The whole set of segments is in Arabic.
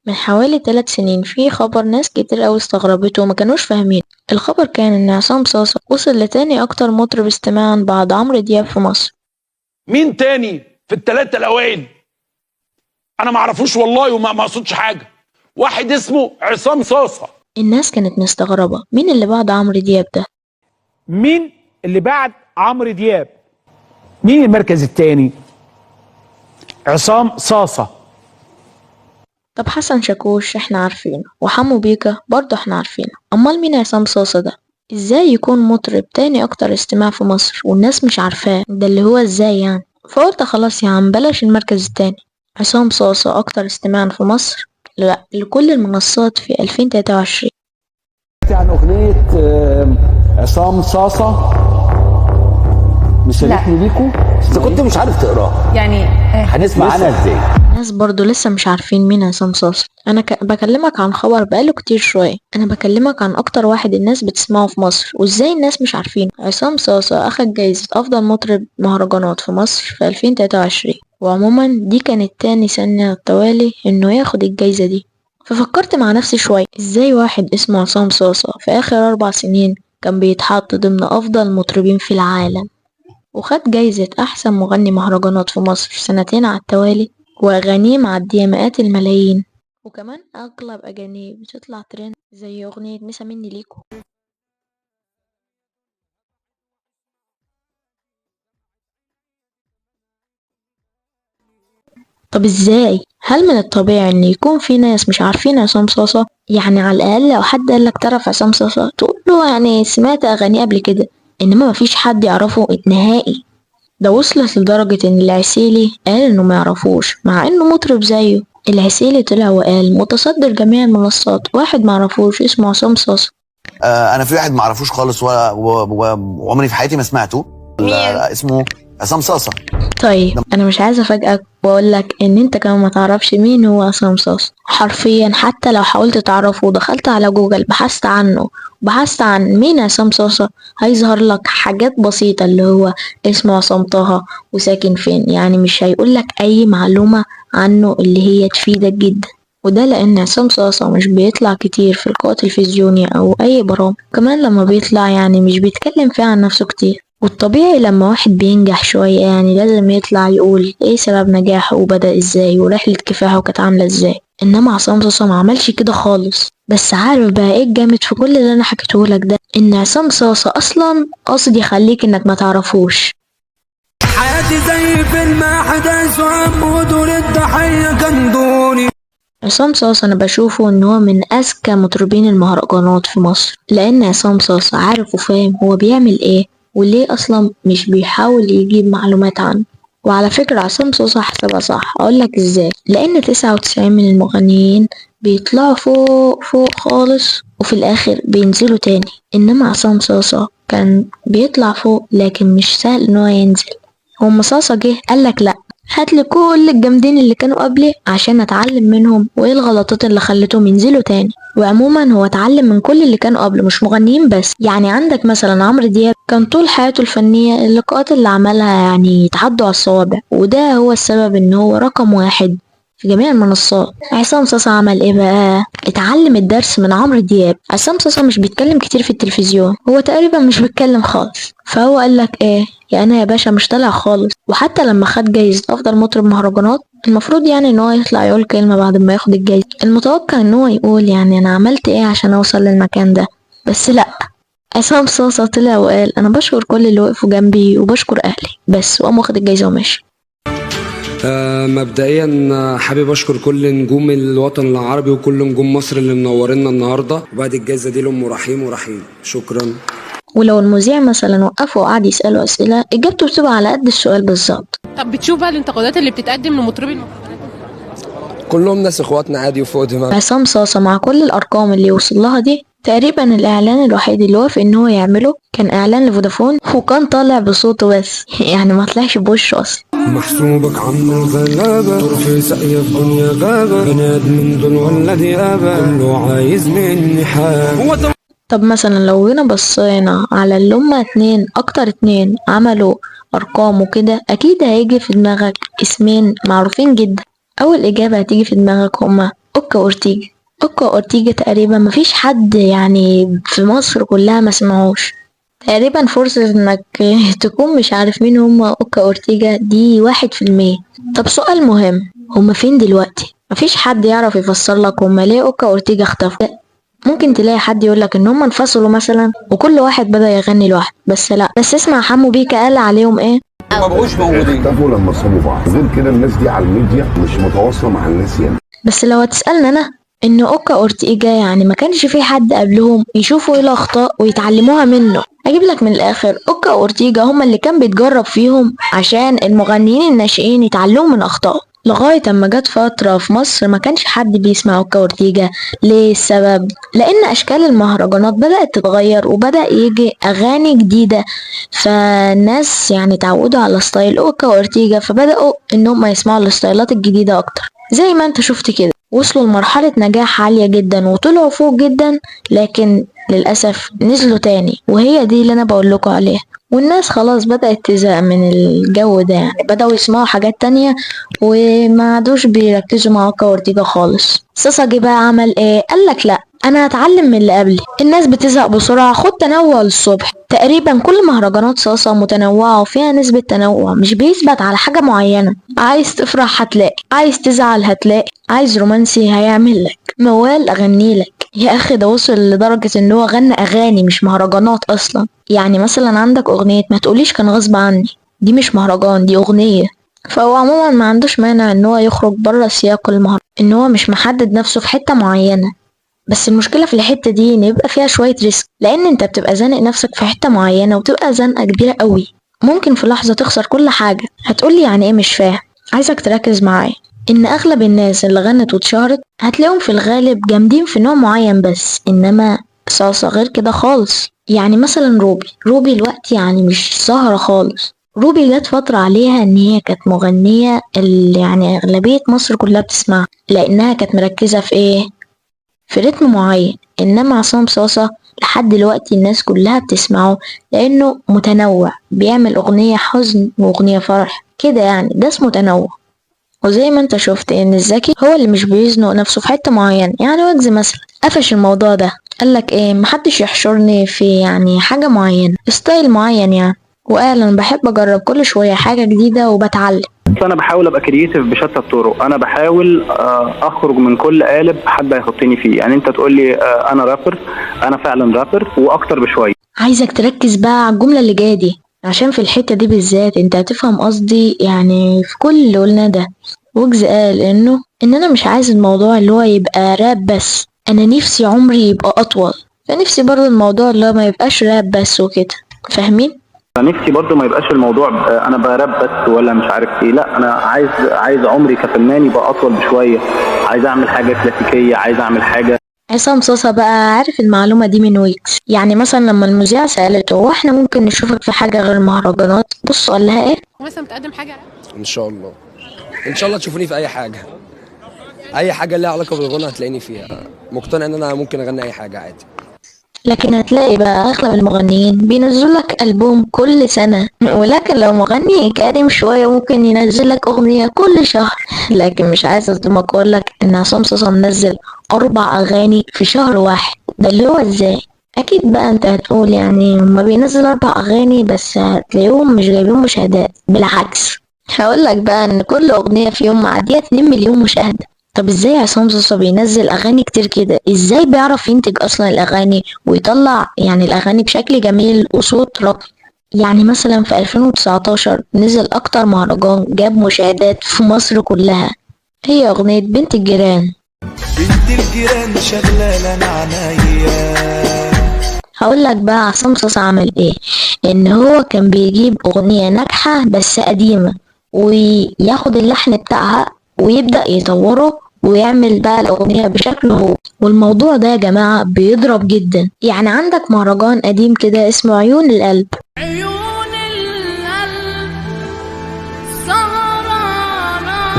من حوالي 3 سنين في خبر ناس كتير أوي استغربته وما كانوش فاهمين. الخبر كان إن عصام صاصا وصل لتاني أكتر مطرب استماعا بعد عمرو دياب في مصر. مين تاني في التلاتة الأوائل؟ أنا معرفوش والله وما أقصدش حاجة. واحد اسمه عصام صاصا. الناس كانت مستغربة مين اللي بعد عمرو دياب ده؟ مين اللي بعد عمرو دياب؟ مين المركز التاني؟ عصام صاصا. طب حسن شاكوش احنا عارفينه، وحمو بيكا برضه احنا عارفينه، أمال مين عصام صاصا ده؟ ازاي يكون مطرب تاني أكتر استماع في مصر والناس مش عارفاه؟ ده اللي هو ازاي يعني؟ فقلت خلاص يا عم بلاش المركز التاني. عصام صاصا أكتر استماعا في مصر لا لكل المنصات في 2023. عن أغنية عصام صاصا مش شاركني بيكو. انت كنت مش عارف تقراها يعني هنسمع عنها ازاي؟ ناس برضو لسه مش عارفين مين عصام صاصا. انا بكلمك عن خبر بقاله كتير شوية. انا بكلمك عن اكتر واحد الناس بتسمعه في مصر، وازاي الناس مش عارفين. عصام صاصا اخد جايزة افضل مطرب مهرجانات في مصر في 2023، وعموما دي كانت تاني سنة على التوالي انه ياخد الجايزة دي. ففكرت مع نفسي شوية ازاي واحد اسمه عصام صاصا في اخر 4 سنين كان بيتحط ضمن افضل مطربين في العالم، وخد جايزة أحسن مغني مهرجانات في مصر 2 على التوالي، وأغانيه معدية مئات الملايين، وكمان أغلب أغانيه بتطلع ترند زي أغنية مسا مني ليكو. طب ازاي؟ هل من الطبيعي ان يكون في ناس مش عارفين عصام صاصا؟ يعني على الأقل لو حد قالك تعرف عصام صاصا تقول له يعني سمعت أغانيه قبل كده، إنما مفيش حد يعرفه نهائي. ده وصلت لدرجة ان العسيلي قال انه ما يعرفوش مع انه مطرب زيه. العسيلي طلع وقال متصدر جميع المنصات واحد ما يعرفوش اسمه عصام صاصا. انا في واحد ما اعرفوش خالص وعمري في حياتي ما سمعته. اسمه عصام صاصا. طيب انا مش عايزه افاجئك واقول لك ان انت كمان ما تعرفش مين هو عصام صاصا حرفيا. حتى لو حاولت تعرفه ودخلت على جوجل بحثت عنه وبحثت عن مين عصام صاصا هيظهر لك حاجات بسيطه، اللي هو اسمه عصام طه وساكن فين، يعني مش هيقول لك اي معلومه عنه اللي هي تفيدك جدا. وده لان عصام صاصا مش بيطلع كتير في لقاء تلفزيوني او اي برامج، كمان لما بيطلع يعني مش بيتكلم فيها عن نفسه كتير. والطبيعي لما واحد بينجح شوية يعني لازم يطلع يقول ايه سبب نجاحه وبدأ ازاي ورحلة كفاحه كانت عاملة ازاي. انما عصام صاصا ما عملش كده خالص. بس عارف بقى ايه الجامد في كل اللي انا حكيتهولك ده؟ ان عصام صاصا اصلا قصد يخليك انك ما تعرفوش. حياتي زي فيلم احداث وعمود للضحية كان دوني. عصام صاصا انا بشوفه ان هو من اذكى مطربين المهرجانات في مصر، لان عصام صاصا عارف وفاهم هو بيعمل ايه وليه اصلا مش بيحاول يجيب معلومات عنه. وعلى فكرة عصام صاصا حسبها صح، اقولك ازاي؟ لان 99 من المغنيين بيطلعوا فوق فوق خالص وفي الاخر بينزلوا تاني، انما عصام صاصا كان بيطلع فوق لكن مش سهل ان هو ينزل. هو صاصا جه قالك لا، هاتلي كل الجامدين اللي كانوا قبلي عشان اتعلم منهم وايه الغلطات اللي خلتهم ينزلوا تاني. وعموما هو اتعلم من كل اللي كانوا قبله مش مغنيين بس. يعني عندك مثلا عمرو دياب كان طول حياته الفنية اللقاءات اللي عملها يعني يتعدوا على الصوابع، وده هو السبب ان هو رقم 1 في جميع المنصات. عصام صاصا عمل ايه بقى؟ اتعلم الدرس من عمرو دياب. عصام صاصا مش بيتكلم كتير في التلفزيون، هو تقريبا مش بيتكلم خالص، فهو قالك ايه يا انا يا باشا مش طالع خالص. وحتى لما خد جايزة افضل مطرب مهرجانات المفروض يعني ان هو يطلع يقول كلمة بعد ما ياخد الجايزة. المتوقع ان هو يقول يعني انا عملت ايه عشان اوصل للمكان ده، بس لا، عصام صاصا طلع وقال انا بشكر كل اللي وقفوا جنبي وبشكر اهلي بس، وقام واخد الجايزة وماشي. مبدئيا حابب اشكر كل نجوم الوطن العربي وكل نجوم مصر اللي منورينا النهارده، وبعد الجائزه دي لام رحيم ورحيم. شكرا. ولو المذيع مثلا وقفه وقعد يسأله أسئلة إجابته بتبقى على قد السؤال بالظبط. طب بتشوف بقى الانتقادات اللي بتتقدم لمطربين كلهم ناس اخواتنا عادي وفوق دماغ. عصام صاصا مع كل الأرقام اللي وصل لها دي تقريبا الإعلان الوحيد اللي وافق إن هو يعمله كان إعلان لفودافون، وكان طالع بصوته بس يعني ما طلعش بوشه أصلا. محسوبك عم الغلابة طول في سقية في دنيا غابة، بني آدمين دول ولا ديابة كله عايز مني حاجة. طب مثلا لو جينا بصينا على اللي هما أكتر 2 عملوا أرقام وكده، أكيد هيجي في دماغك اسمين معروفين جدا. أول إجابة هتيجي في دماغك هما اوكا اورتيجا. اوكا اورتيجا تقريبا مفيش حد يعني في مصر كلها ما سمعوش. تقريبا فرصة انك تكون مش عارف مين هما اوكا اورتيجا دي 1%. طب سؤال مهم، هما فين دلوقتي؟ مفيش حد يعرف يفسر لك هما ليه اوكا اورتيجا اختفوا. ممكن تلاقي حد يقولك ان هما انفصلوا مثلا وكل واحد بدأ يغني لوحده، بس لا، بس اسمع حمو بيكا قال عليهم ايه. ما بقوش موجودين، اختفوا لما سابوا بعض. غير كده الناس دي على الميديا مش متواصله مع الناس يعني. بس لو هتسألني انا، ان اوكا اورتيجا يعني ما كانش في حد قبلهم يشوفوا ايه الاخطاء ويتعلموها منه. اجيب لك من الاخر، اوكا اورتيجا هما اللي كان بيتجرب فيهم عشان المغنيين الناشئين يتعلموا من اخطائهم، لغاية اما جت فترة في مصر ما كانش حد بيسمع اوكا اورتيجا. ليه السبب؟ لان اشكال المهرجانات بدأت تتغير وبدأ يجي اغاني جديدة، فالناس يعني اتعودوا على ستايل اوكا اورتيجا، فبدأوا انهم يسمعوا الستايلات الجديدة اكتر. زي ما انت شفت كده، وصلوا لمرحلة نجاح عالية جدا وطلعوا فوق جدا، لكن للأسف نزلوا تاني، وهي دي اللي أنا بقولكوا عليها. والناس خلاص بدأت تزهق من الجو ده، يعني بدأوا يسمعوا حاجات تانية وما عادوش بيركزوا مع اوكا اورتيجا خالص. صاصا جه بقى عمل ايه؟ قالك لا، انا هتعلم من اللي قبلي، الناس بتزهق بسرعة، خد تنوع للصبح. تقريبا كل مهرجانات صاصا متنوعة وفيها نسبة تنوع، مش بيثبت على حاجة معينة. عايز تفرح هتلاقي، عايز تزعل هتلاقي، عايز رومانسي هيعمل لك، موال اغني لك. يا اخي ده وصل لدرجة ان هو غنى اغاني مش مهرجانات اصلا. يعني مثلا عندك اغنية ما تقوليش كان غصب عني، دي مش مهرجان، دي اغنية. فهو عموما ما عندوش مانع ان هو يخرج بره سياق المهرجان، ان هو مش محدد نفسه في حتة معينة. بس المشكلة في الحتة دي ان يبقى فيها شوية ريسك، لان انت بتبقى زانق نفسك في حتة معينة وبتبقى زنقة كبيرة قوي، ممكن في لحظة تخسر كل حاجة. هتقولي يعني ايه؟ مش فاهم. عايزك تركز معايا ان اغلب الناس اللي غنت واتشهرت هتلاقيهم في الغالب جامدين في نوع معين بس، انما صاصة غير كده خالص. يعني مثلا روبي الوقت يعني مش سهرة خالص. روبي جت فترة عليها ان هي كانت مغنية اللي يعني اغلبية مصر كلها بتسمعها، لانها كانت مركزة في ايه؟ في رتم معين. انما عصام صاصة لحد دلوقتي الناس كلها بتسمعه لانه متنوع، بيعمل اغنية حزن واغنية فرح كده، يعني ده اسمه تنوع. وزي ما انت شفت ان الذكي هو اللي مش بيزنق نفسه في حتة معينة. يعني ويجز مثلا قفش الموضوع ده، قالك ايه؟ محدش يحشرني في يعني حاجة معينة، ستايل معين يعني، وقال انا بحب اجرب كل شوية حاجة جديدة وبتعلم. انا بحاول ابقى كرييتيف بشتى الطرق، انا بحاول اخرج من كل قالب حد هيحطني فيه. يعني انت تقول لي انا رابر، انا فعلا رابر واكتر بشويه. عايزك تركز بقى على الجملة اللي جاية دي، عشان في الحتة دي بالذات انت هتفهم قصدي. يعني في كل اللي قلنا ده، ويجز قال ان انا مش عايز الموضوع اللي هو يبقى راب بس، انا نفسي عمري يبقى اطول، فنفسي برضه الموضوع اللي هو ما يبقاش راب بس وكده، فاهمين؟ نفسي برضه ما يبقاش الموضوع انا براب بس ولا مش عارف ايه، لا انا عايز عمري كفنان يبقى اطول بشويه، عايز اعمل حاجه كلاسيكيه، عايز اعمل حاجه. عصام صاصا بقى عارف المعلومة دي من ويجز. يعني مثلا لما المذيعة سألته هو احنا ممكن نشوفك في حاجة غير المهرجانات، بص قال لها ايه؟ مثلا بتقدم حاجه ان شاء الله، ان شاء الله تشوفوني في اي حاجه، اي حاجه ليها علاقه بالغنى هتلاقيني فيها. مقتنع ان انا ممكن اغني اي حاجه عادي. لكن هتلاقي بقى اغلب المغنيين بينزلوا لك ألبوم كل سنة، ولكن لو مغني كريم شوية ممكن ينزل لك اغنية كل شهر. لكن مش عايز اصدمك واقول لك ان عصام صاصا منزل 4 اغاني في شهر واحد، ده اللي هو ازاي؟ اكيد بقى انت هتقول يعني ما بينزل 4 اغاني بس هتلاقيهم مش جايبين مشاهدات، بالعكس هقول لك بقى ان كل اغنية فيهم معدية 2 مليون مشاهدة. طب ازاي عصام صاصا بينزل اغاني كتير كده؟ ازاي بيعرف ينتج اصلا الاغاني ويطلع يعني الاغاني بشكل جميل وصوت راقي؟ يعني مثلا في 2019 نزل اكتر مهرجان جاب مشاهدات في مصر كلها، هي اغنية بنت الجيران. بنت الجيران شغلة عنايا. هقول لك بقى عصام صاصا عمل ايه، ان هو كان بيجيب اغنية ناجحة بس قديمة وياخد اللحن بتاعها ويبدأ يطوره ويعمل بقى الأغنية بشكله هو. والموضوع ده يا جماعة بيضرب جدا. يعني عندك مهرجان قديم كده اسمه عيون القلب. عيون القلب سهرانة،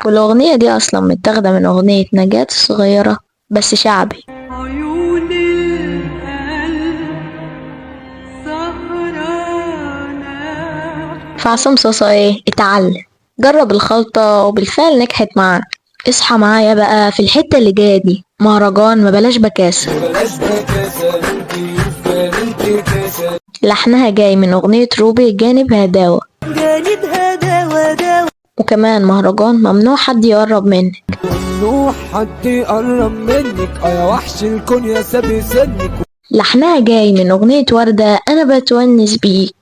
والأغنية دي أصلا متاخدة من أغنية نجاة الصغيرة بس شعبي. عيون القلب سهرانة. فعصام صاصا ايه؟ اتعلم، جرب الخلطة وبالفعل نجحت معاه. اصحى معايا بقى في الحتة اللي جاية دي، مهرجان ما بلاش بكاسة. لحنها جاي من أغنية روبي جانب هداوة. وكمان مهرجان ممنوع حد يقرب منك. ممنوع حد يقرب منك يا وحش الكون يا سابي سنك. لحنها جاي من أغنية وردة أنا بتونس بيك.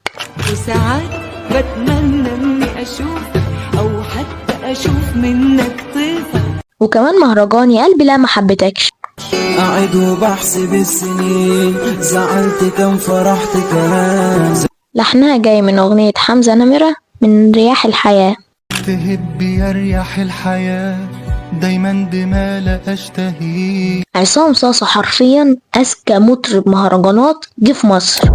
وساعات بتمنى اني اشوفك او حتى اشوف منك طيفة. وكمان مهرجان يا قلبي لا ما حبيتكش. قاعد وبحسب السنين زعلت كم فرحت كمان. لحنها جاي من أغنية حمزة نمرة من رياح الحياة. تهب يا رياح الحياة دايما بما لا اشتهي. عصام صاصا حرفيا أذكى مطرب مهرجانات جه في مصر.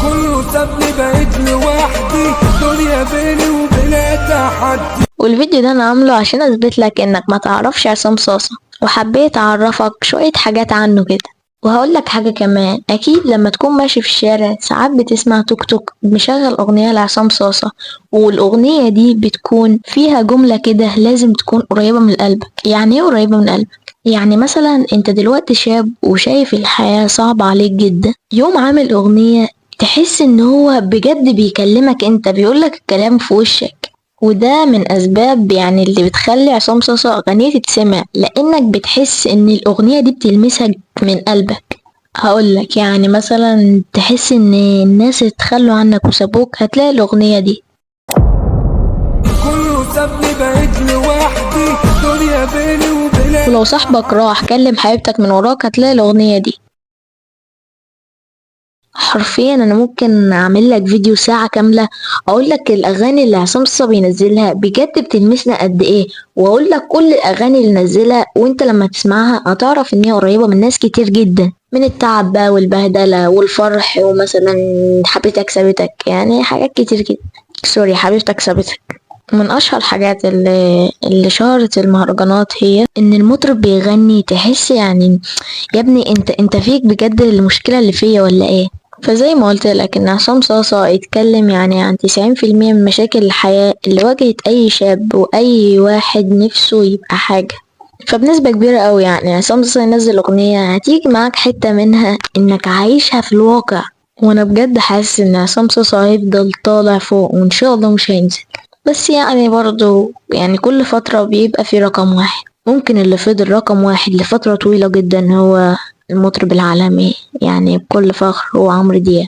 كله سابني بقيت لوحدي دنيا بيني وبينها تحدي. والفيديو ده أنا عامله عشان أثبت لك إنك ما تعرفش عصام صاصا، وحبيت أعرفك شوية حاجات عنه كده. وهقول لك حاجة كمان، أكيد لما تكون ماشي في الشارع ساعات بتسمع توك توك مشغل أغنية لعصام صاصا، والأغنية دي بتكون فيها جملة كده لازم تكون قريبة من قلبك. يعني ايه قريبة من قلبك؟ يعني مثلا انت دلوقتي شاب وشايف الحياة صعبة عليك جدا، يوم عامل أغنية تحس ان هو بجد بيكلمك، انت بيقولك الكلام في وشك. وده من أسباب يعني اللي بتخلي عصام صاصا أغنية تتسمع، لأنك بتحس إن الأغنية دي بتلمسك من قلبك. هقولك يعني مثلا تحس إن الناس اتخلوا عنك وسابوك، هتلاقي الأغنية دي. كله سابني بقيت لوحدي دنيا بيني وبينها. ولو صاحبك راح كلم حبيبتك من وراك هتلاقي الأغنية دي. حرفيا انا ممكن اعمل لك فيديو ساعة كاملة اقول لك الاغاني اللي عصام صاصا بينزلها بجد بتلمسنا قد ايه، واقول لك كل الاغاني اللي نزلها وانت لما تسمعها هتعرف ان هي قريبة من ناس كتير جدا، من التعب بقى والبهدلة والفرح، ومثلا حبيبتك سابتك، يعني حاجات كتير كده. سوري، حبيبتك سابتك. من اشهر حاجات اللي شهرت المهرجانات هي ان المطرب بيغني تحس يعني يا ابني انت فيك بجد المشكلة اللي فيا ولا ايه. فزي ما قلت لك ان عصام صاصا يتكلم يعني عن 90% من مشاكل الحياة اللي واجهت اي شاب واي واحد نفسه يبقى حاجة. فبنسبة كبيرة اوي يعني عصام صاصا ينزل اغنية هتيجي معاك حتة منها انك عايشها في الواقع. وانا بجد حاسس ان عصام صاصا هيفضل طالع فوق وان شاء الله مش هينزل، بس يعني برضو يعني كل فترة بيبقى في رقم واحد. ممكن اللي فضل رقم واحد لفترة طويلة جدا هو المطرب العالمي يعني بكل فخر هو عمرو دياب.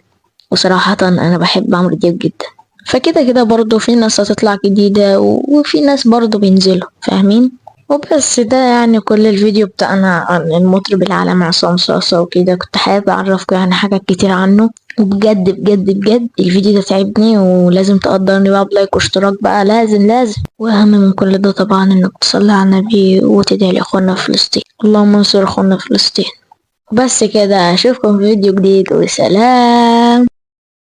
وصراحة انا بحب عمرو دياب جدا. فكده كده برضو في ناس هتطلع جديدة وفي ناس برضو بينزلوا، فاهمين؟ وبس ده يعني كل الفيديو بتاعنا عن المطرب العالمي عصام صاصا وكده. كنت حابة اعرفكم يعني حاجات كتير عنه، وبجد بجد بجد الفيديو ده تعبني، ولازم تقدرني بقى بلايك واشتراك بقى، لازم. واهم من كل ده طبعا انك تصلي على النبي وتدعي لاخواننا في فلسطين، اللهم انصر اخواننا في فلسطين. بس كده، اشوفكم في فيديو جديد وسلام.